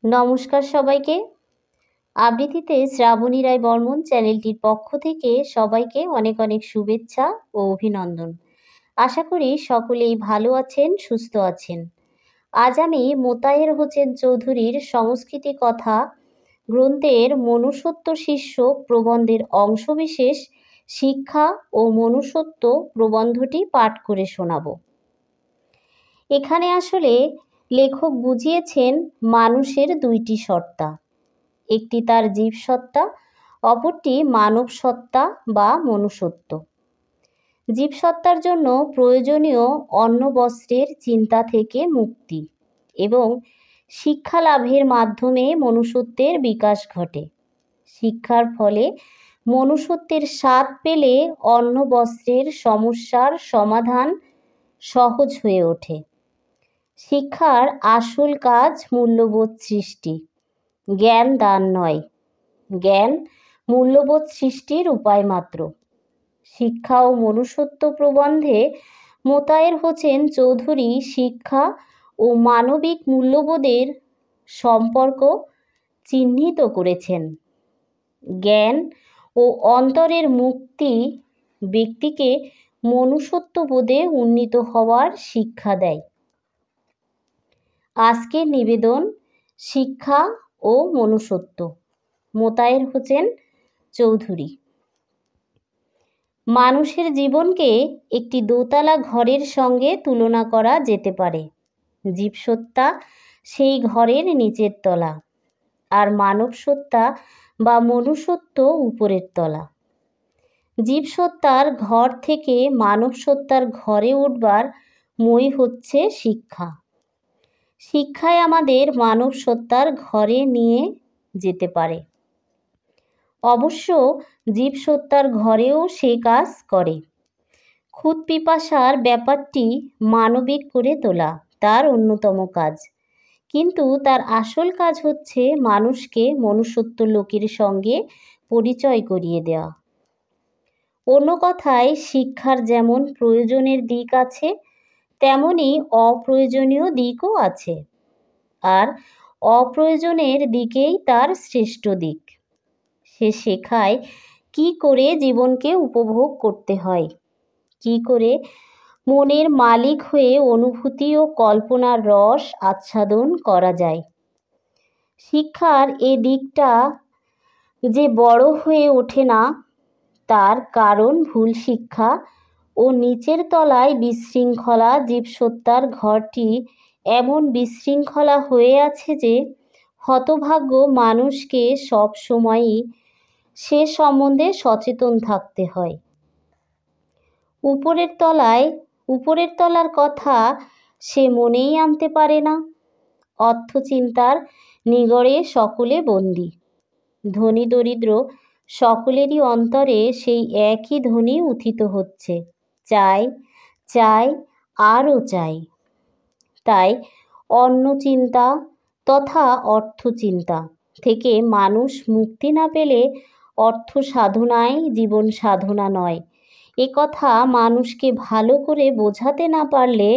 নমস্কার সবাইকে। আবৃত্তিতে শ্রাবণী রায় বর্মন চ্যানেলটির পক্ষ থেকে সবাইকে অনেক অনেক শুভেচ্ছা ও অভিনন্দন। আশা করি সকলেই ভালো আছেন, সুস্থ আছেন। আজ আমি মোতায়ের হোসেন চৌধুরীর সংস্কৃতি কথা গ্রন্থের মনুষ্যত্ব শীর্ষক প্রবন্ধের অংশবিশেষ শিক্ষা ও মনুষ্যত্ব প্রবন্ধটি পাঠ করে শোনাব। এখানে আসলে লেখক বুঝিয়েছেন মানুষের দুইটি সত্তা, একটি তার জীবসত্তা, অপরটি মানব সত্তা বা মনুষ্যত্ব। জীবসত্তার জন্য প্রয়োজনীয় অন্ন বস্ত্রের চিন্তা থেকে মুক্তি এবং শিক্ষা লাভের মাধ্যমে মনুষ্যত্বের বিকাশ ঘটে। শিক্ষার ফলে মনুষ্যত্বের স্বাদ পেলে অন্ন বস্ত্রের সমস্যার সমাধান সহজ হয়ে ওঠে। শিক্ষার আসল কাজ মূল্যবোধ সৃষ্টি, জ্ঞান দান নয়। জ্ঞান মূল্যবোধ সৃষ্টির উপায় মাত্র। শিক্ষা ও মনুষ্যত্ব প্রবন্ধে মোতায়ের হোসেন চৌধুরী শিক্ষা ও মানবিক মূল্যবোধের সম্পর্ক চিহ্নিত করেছেন। জ্ঞান ও অন্তরের মুক্তি ব্যক্তিকে মনুষ্যত্ববোধে উন্নীত হওয়ার শিক্ষা দেয়। আজকের নিবেদন শিক্ষা ও মনুষ্যত্ব, মোতায়ের হোসেন চৌধুরী। মানুষের জীবনকে একটি দোতলা ঘরের সঙ্গে তুলনা করা যেতে পারে। জীবসত্তা সেই ঘরের নিচের তলা, আর মানব সত্তা বা মনুষ্যত্ব উপরের তলা। জীবসত্তার ঘর থেকে মানব সত্তার ঘরে উঠবার মই হচ্ছে শিক্ষা। শিক্ষায় আমাদের মানব সত্তার ঘরে নিয়ে যেতে পারে। অবশ্য জীবসত্তার ঘরেও সে কাজ করে। খুদ পিপাসার ব্যাপারটি মানবিক করে তোলা তার অন্যতম কাজ, কিন্তু তার আসল কাজ হচ্ছে মানুষকে মনুষ্যত্ব লোকের সঙ্গে পরিচয় করিয়ে দেওয়া। অন্য কথায়, শিক্ষার যেমন প্রয়োজনের দিক আছে, তেমনি অপ্রয়োজনীয় দিকও আছে, আর অপ্রয়োজনের দিকেই তার শ্রেষ্ঠ দিক। সে শেখায় কি করে জীবনকে উপভোগ করতে হয়, কি করে মনের মালিক হয়ে অনুভূতি ও কল্পনার রস আচ্ছাদন করা যায়। শিক্ষার এ দিকটা যে বড় হয়ে ওঠে না, তার কারণ ভুল শিক্ষা ও নিচের তলায় বিশৃঙ্খলা। জীবসত্তার ঘরটি এমন বিশৃঙ্খলা হয়ে আছে যে হতভাগ্য মানুষকে সব সময়ই সে সম্বন্ধে সচেতন থাকতে হয়। উপরের তলার কথা সে মনেই আনতে পারে না। অর্থচিন্তার নিগড়ে সকলে বন্দী। ধনী দরিদ্র সকলেরই অন্তরে সেই একই ধ্বনি উত্থিত হচ্ছে, চাই চাই আরও চাই। তাই অন্ন চিন্তা তথা অর্থচিন্তা থেকে মানুষ মুক্তি না পেলে অর্থ সাধনাই জীবন সাধনা নয়। এ কথা মানুষকে ভালো করে বোঝাতে না পারলে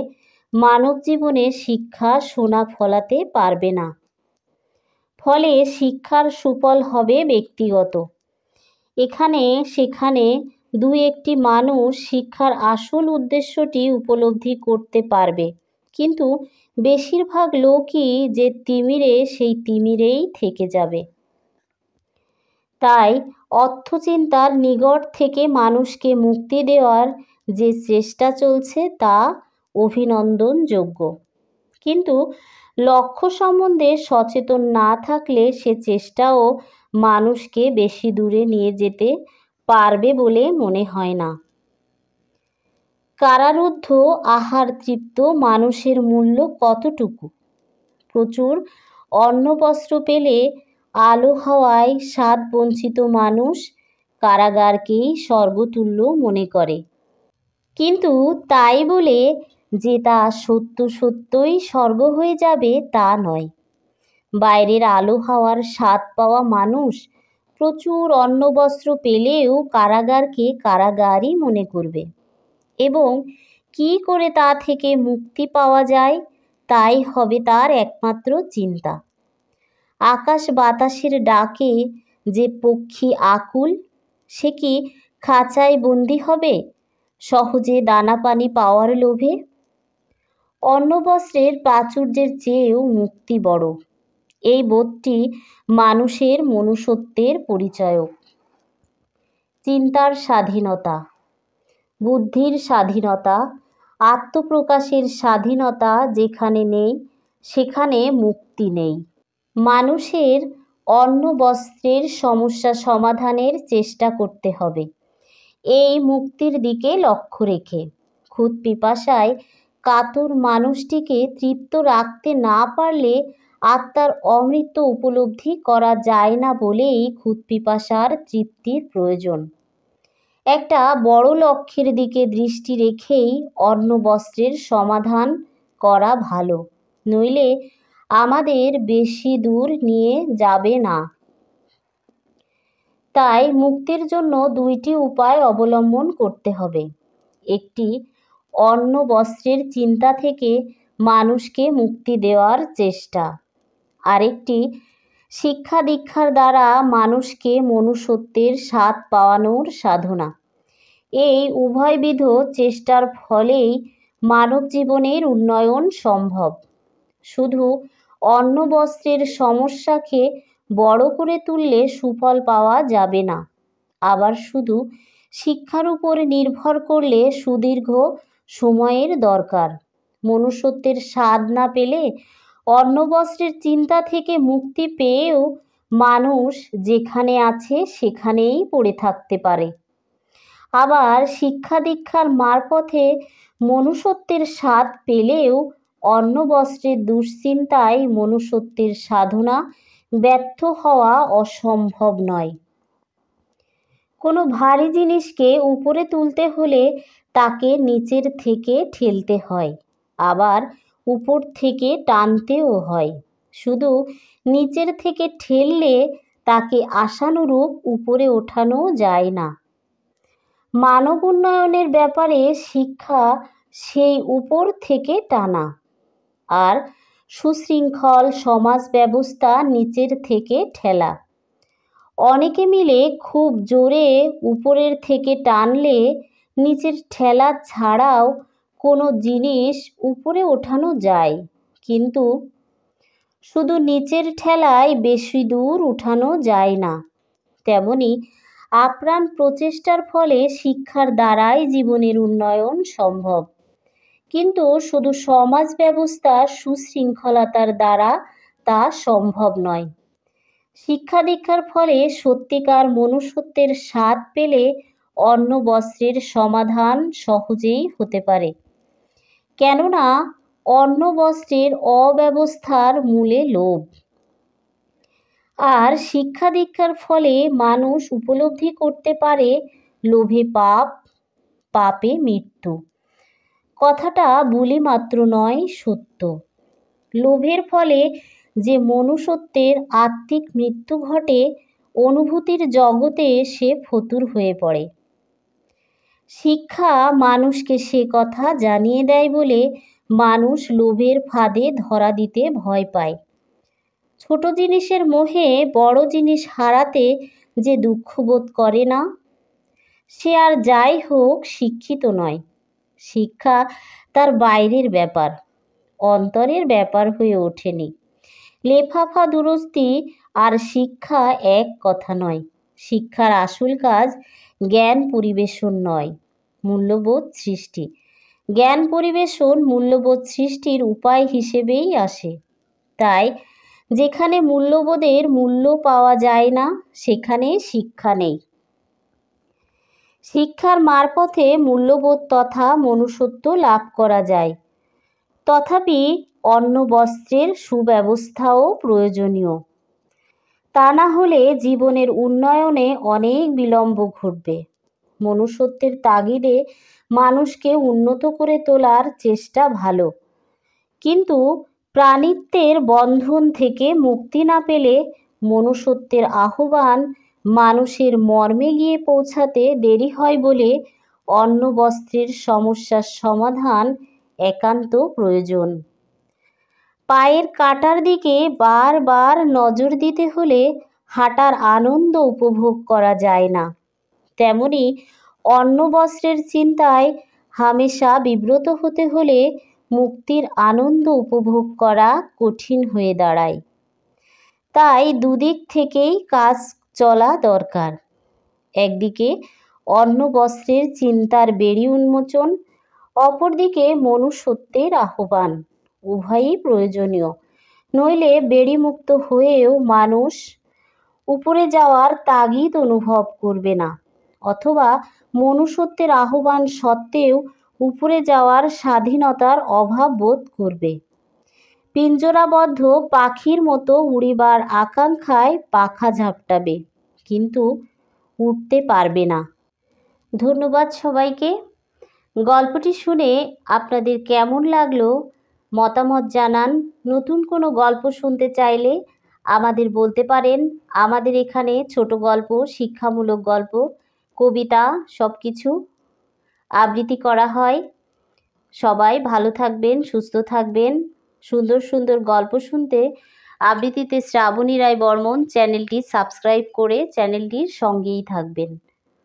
মানব জীবনে শিক্ষা সোনা ফলাতে পারবে না। ফলে শিক্ষার সুফল হবে ব্যক্তিগত। এখানে সেখানে দু একটি মানুষ শিক্ষার আসল উদ্দেশ্যটি উপলব্ধি করতে পারবে, কিন্তু বেশিরভাগ লোকই যে তিমিরে সেই তিমিরেই থেকে যাবে। তাই অর্থচিন্তার নিগড় থেকে মানুষকে মুক্তি দেওয়ার যে চেষ্টা চলছে তা অভিনন্দনযোগ্য, কিন্তু লক্ষ্য সম্বন্ধে সচেতন না থাকলে সে চেষ্টাও মানুষকে বেশি দূরে নিয়ে যেতে পারবে বলে মনে হয় না। কারারুদ্ধ আহার তৃপ্ত মানুষের মূল্য কতটুকু? প্রচুর অন্নবস্ত্র পেলে আলো হাওয়ায় স্বাদ বঞ্চিত মানুষ কারাগারকেই স্বর্গতুল্য মনে করে, কিন্তু তাই বলে যে তা সত্যই স্বর্গ হয়ে যাবে তা নয়। বাইরের আলো হাওয়ার স্বাদ পাওয়া মানুষ প্রচুর অন্নবস্ত্র পেলেও কারাগারকে কারাগারই মনে করবে, এবং কি করে তা থেকে মুক্তি পাওয়া যায় তাই হবে তার একমাত্র চিন্তা। আকাশ বাতাসের ডাকে যে পক্ষী আকুল, সে কি খাঁচায় বন্দি হবে সহজে দানা পানি পাওয়ার লোভে? অন্ন বস্ত্রের প্রাচুর্যের চেয়েও মুক্তি বড়, এই বোধটি মানুষের মনুষ্যত্বের পরিচায়ক। চিন্তার স্বাধীনতা, বুদ্ধির স্বাধীনতা, আত্মপ্রকাশের স্বাধীনতা যেখানে নেই সেখানে মুক্তি নেই। মানুষের অন্ন বস্ত্রের সমস্যা সমাধানের চেষ্টা করতে হবে এই মুক্তির দিকে লক্ষ্য রেখে। ক্ষুধ পিপাসায় কাতর মানুষটিকে তৃপ্ত রাখতে না পারলে আত্মার অমৃত উপলব্ধি করা যায় না বলেই ক্ষুধ পিপাসার তৃপ্তির প্রয়োজন। একটা বড় লক্ষ্যের দিকে দৃষ্টি রেখেই অন্ন বস্ত্রের সমাধান করা ভালো, নইলে আমাদের বেশি দূর নিয়ে যাবে না। তাই মুক্তির জন্য দুইটি উপায় অবলম্বন করতে হবে। একটি, অন্ন বস্ত্রের চিন্তা থেকে মানুষকে মুক্তি দেওয়ার চেষ্টা। আরেকটি, শিক্ষা দীক্ষার দ্বারা মানুষকে মনুষ্যত্বের স্বাদ পাওয়ানোর সাধনা। এই উভয়বিধ চেষ্টার ফলেই মানব জীবনের উন্নয়ন সম্ভব। শুধু অন্ন বস্ত্রের সমস্যাকে বড় করে তুললে সুফল পাওয়া যাবে না, আবার শুধু শিক্ষার উপর নির্ভর করলে সুদীর্ঘ সময়ের দরকার। মনুষ্যত্বের স্বাদ না পেলে অন্ন বস্ত্রের চিন্তা থেকে মুক্তি পেয়েও মানুষ যেখানে আছে সেখানেই পড়ে থাকতে পারে। আবার শিক্ষা দীক্ষার মারফতে মনুষ্যত্বের স্বাদ পেলেও অন্ন বস্ত্রের দুশ্চিন্তায় মনুষ্যত্বের সাধনা ব্যর্থ হওয়া অসম্ভব নয়। কোনো ভারী জিনিসকে উপরে তুলতে হলে তাকে নিচের থেকে ঠেলতে হয়, আবার উপর থেকে টানতেও হয়। শুধু নিচের থেকে ঠেললে তাকে আশানুরূপ উপরে ওঠানো যায় না। মানব উন্নয়নের ব্যাপারে শিক্ষা সেই উপর থেকে টানা, আর সুশৃঙ্খল সমাজ ব্যবস্থা নিচের থেকে ঠেলা। অনেকে মিলে খুব জোরে উপরের থেকে টানলে নিচের ঠেলা ছাড়াও কোনো জিনিস উপরে ওঠানো যায়, কিন্তু শুধু নিচের ঠেলায় বেশি দূর উঠানো যায় না। তেমনি আপ্রাণ প্রচেষ্টার ফলে শিক্ষার দ্বারাই জীবনের উন্নয়ন সম্ভব, কিন্তু শুধু সমাজ ব্যবস্থার সুশৃঙ্খলতার দ্বারা তা সম্ভব নয়। শিক্ষা দীক্ষার ফলে সত্যিকার মনুষ্যত্বের স্বাদ পেলে অন্ন বস্ত্রের সমাধান সহজেই হতে পারে, কেননা অন্ন বস্ত্রের অব্যবস্থার মূলে লোভ। আর শিক্ষা দীক্ষার ফলে মানুষ উপলব্ধি করতে পারে লোভে পাপ, পাপে মৃত্যু। কথাটা বুলি মাত্র নয়, সত্য। লোভের ফলে যে মনুষ্যত্বের আত্মিক মৃত্যু ঘটে, অনুভূতির জগতে সে ফতুর হয়ে পড়ে। শিক্ষা মানুষকে সে কথা জানিয়ে দেয় বলে মানুষ লোভের ফাঁদে ধরা দিতে ভয় পায়। ছোট জিনিসের মোহে বড় জিনিস হারাতে যে দুঃখবোধ করে না, সে আর যাই হোক শিক্ষিত নয়। শিক্ষা তার বাইরের ব্যাপার, অন্তরের ব্যাপার হয়ে ওঠেনি। লেফাফা দুরস্তি আর শিক্ষা এক কথা নয়। শিক্ষার আসল কাজ জ্ঞান পরিবেশন নয়, মূল্যবোধ সৃষ্টি। জ্ঞান পরিবেশন মূল্যবোধ সৃষ্টির উপায় হিসেবেই আসে। তাই যেখানে মূল্যবোধের মূল্য পাওয়া যায় না, সেখানে শিক্ষা নেই। শিক্ষার মারফতে মূল্যবোধ তথা মনুষ্যত্ব লাভ করা যায়। তথাপি অন্ন বস্ত্রের সুব্যবস্থাও প্রয়োজনীয়। তা না হলে জীবনের উন্নয়নে অনেক বিলম্ব ঘটবে। মনুষ্যত্বের তাগিদে মানুষকে উন্নত করে তোলার চেষ্টা ভালো, কিন্তু প্রাণিত্বের বন্ধন থেকে মুক্তি না পেলে মনুষ্যত্বের আহ্বান মানুষের মর্মে গিয়ে পৌঁছাতে দেরি হয় বলে অন্ন বস্ত্রের সমস্যার সমাধান একান্ত প্রয়োজন। পায়ের কাঁটার দিকে বারবার নজর দিতে হলে হাঁটার আনন্দ উপভোগ করা যায় না। তেমনি অন্ন বস্ত্রের চিন্তায় হামেশা বিব্রত হতে হলে মুক্তির আনন্দ উপভোগ করা কঠিন হয়ে দাঁড়ায়। তাই দুদিক থেকেই কাজ চলা দরকার। একদিকে অন্ন বস্ত্রের চিন্তার বেড়ি উন্মোচন, অপরদিকে মনুষ্যত্বের আহ্বান। উভয়ই প্রয়োজনীয়, নইলে বেড়িমুক্ত হয়েও মানুষ উপরে যাওয়ার তাগিদ অনুভব করবে না, অথবা মনুষ্যত্বের আহ্বান সত্ত্বেও উপরে যাওয়ার স্বাধীনতার অভাব বোধ করবে। পিঞ্জরাবদ্ধ পাখির মতো উড়িবার আকাঙ্ক্ষায় পাখা ঝাপটাবে, কিন্তু উঠতে পারবে না। ধন্যবাদ সবাইকে। গল্পটি শুনে আপনাদের কেমন লাগলো মতামত জানান। নতুন কোনো গল্প শুনতে চাইলে আমাদের বলতে পারেন। আমাদের এখানে ছোট গল্প, শিক্ষামূলক গল্প, কবিতা সব কিছু আবৃত্তি করা হয়। সবাই ভালো থাকবেন, সুস্থ থাকবেন। সুন্দর সুন্দর গল্প শুনতে আবৃত্তিতে শ্রাবণী রায় বর্মন চ্যানেলটি সাবস্ক্রাইব করে চ্যানেলটির সঙ্গেই থাকবেন।